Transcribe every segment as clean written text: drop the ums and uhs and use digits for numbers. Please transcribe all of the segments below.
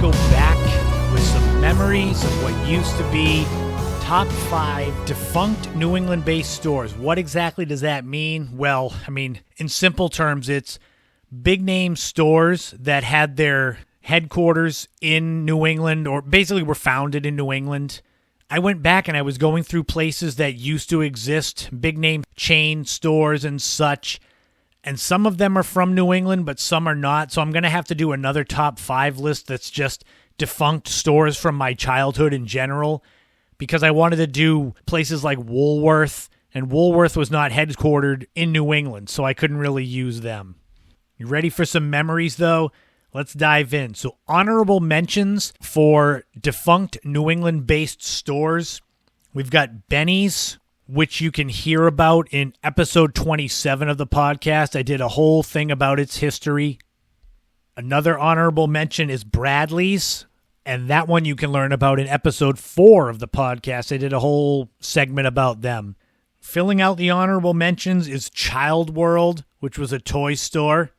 go back with some memories of what used to be top 5 defunct New England-based stores. What exactly does that mean? Well, in simple terms, it's big-name stores that had their headquarters in New England, or basically were founded in New England. I went back and I was going through places that used to exist, big-name chain stores and such, and some of them are from New England, but some are not. So I'm going to have to do another top 5 list that's just defunct stores from my childhood in general, because I wanted to do places like Woolworth, and Woolworth was not headquartered in New England, so I couldn't really use them. You ready for some memories, though? Let's dive in. So honorable mentions for defunct New England-based stores. We've got Benny's, which you can hear about in episode 27 of the podcast. I did a whole thing about its history. Another honorable mention is Bradley's, and that one you can learn about in episode 4 of the podcast. I did a whole segment about them. Filling out the honorable mentions is Child World, which was a toy store,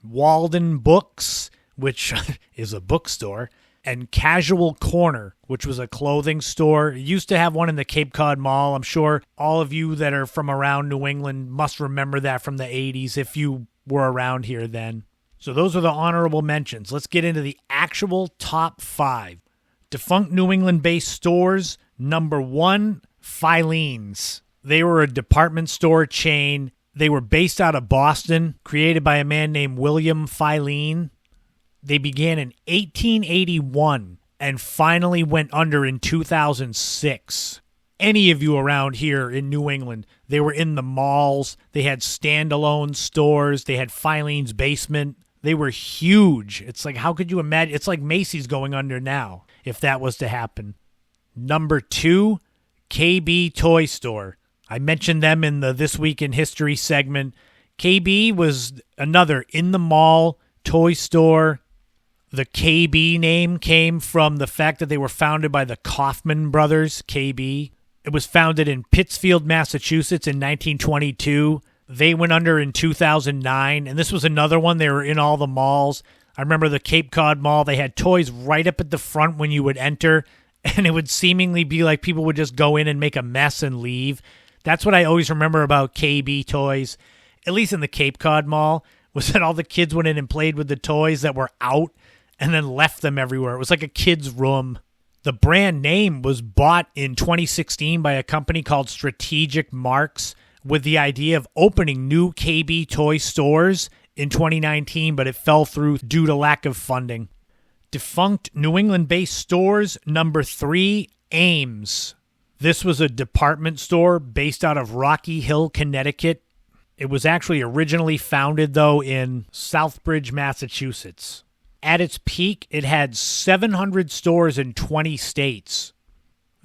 Walden Books, which is a bookstore, and Casual Corner, which was a clothing store. It used to have one in the Cape Cod Mall. I'm sure all of you that are from around New England must remember that from the 80s if you were around here then. So those are the honorable mentions. Let's get into the actual top 5. Defunct New England-based stores. Number 1, Filines. They were a department store chain. They were based out of Boston, created by a man named William Filine. They began in 1881 and finally went under in 2006. Any of you around here in New England, they were in the malls. They had standalone stores. They had Filene's basement. They were huge. It's like, how could you imagine? It's like Macy's going under now, if that was to happen. Number 2, KB Toy Store. I mentioned them in the This Week in History segment. KB was another in-the-mall toy store. The KB name came from the fact that they were founded by the Kaufman brothers, KB. It was founded in Pittsfield, Massachusetts in 1922. They went under in 2009, and this was another one. They were in all the malls. I remember the Cape Cod Mall. They had toys right up at the front when you would enter, and it would seemingly be like people would just go in and make a mess and leave. That's what I always remember about KB toys, at least in the Cape Cod Mall, was that all the kids went in and played with the toys that were out and then left them everywhere. It was like a kid's room. The brand name was bought in 2016 by a company called Strategic Marks with the idea of opening new KB toy stores in 2019, but it fell through due to lack of funding. Defunct New England-based stores. Number 3, Ames. This was a department store based out of Rocky Hill, Connecticut. It was actually originally founded, though, in Southbridge, Massachusetts. At its peak, it had 700 stores in 20 states.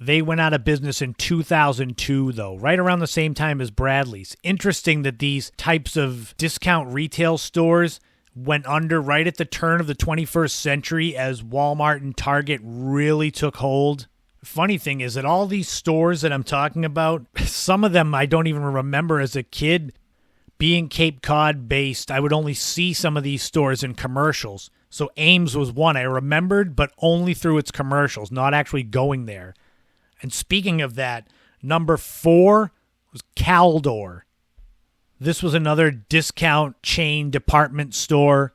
They went out of business in 2002, though, right around the same time as Bradley's. Interesting that these types of discount retail stores went under right at the turn of the 21st century as Walmart and Target really took hold. Funny thing is that all these stores that I'm talking about, some of them I don't even remember as a kid. Being Cape Cod based, I would only see some of these stores in commercials. So Ames was one I remembered, but only through its commercials, not actually going there. And speaking of that, number 4 was Calor. This was another discount chain department store.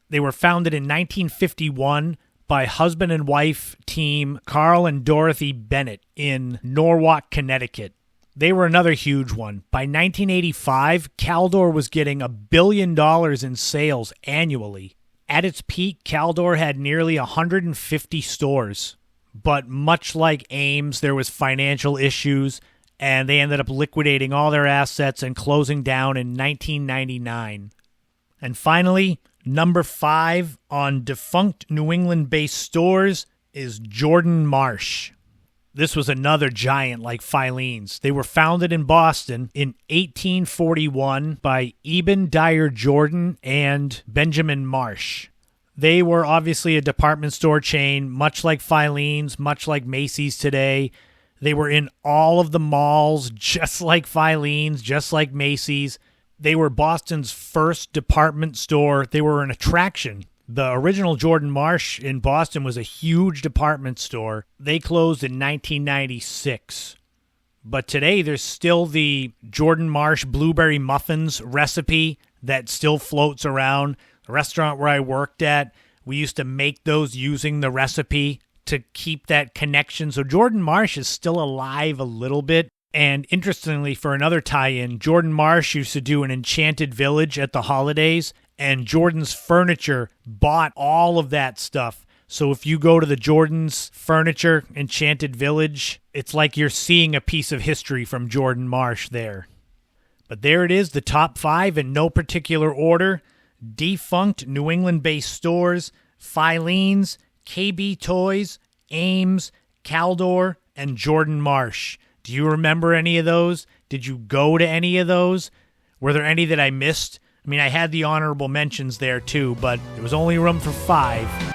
They were founded in 1951 by husband and wife team Carl and Dorothy Bennett in Norwalk, Connecticut. They were another huge one. By 1985, Calor was getting $1 billion in sales annually. At its peak, Calor had nearly 150 stores. But much like Ames, there was financial issues, and they ended up liquidating all their assets and closing down in 1999. And finally, number 5 on defunct New England-based stores is Jordan Marsh. This was another giant like Filines. They were founded in Boston in 1841 by Eben Dyer Jordan and Benjamin Marsh. They were obviously a department store chain, much like Filines, much like Macy's today. They were in all of the malls, just like Filines, just like Macy's. They were Boston's first department store. They were an attraction The original Jordan Marsh in Boston was a huge department store. They closed in 1996. But today there's still the Jordan Marsh blueberry muffins recipe that still floats around. The restaurant where I worked at, we used to make those using the recipe to keep that connection. So Jordan Marsh is still alive a little bit. And interestingly, for another tie-in, Jordan Marsh used to do an Enchanted Village at the holidays, and Jordan's Furniture bought all of that stuff. So if you go to the Jordan's Furniture Enchanted Village, it's like you're seeing a piece of history from Jordan Marsh there. But there it is, the top 5 in no particular order. Defunct New England-based stores, Filines, KB Toys, Ames, Calor, and Jordan Marsh. Do you remember any of those? Did you go to any of those? Were there any that I missed? I mean, I had the honorable mentions there too, but there was only room for 5.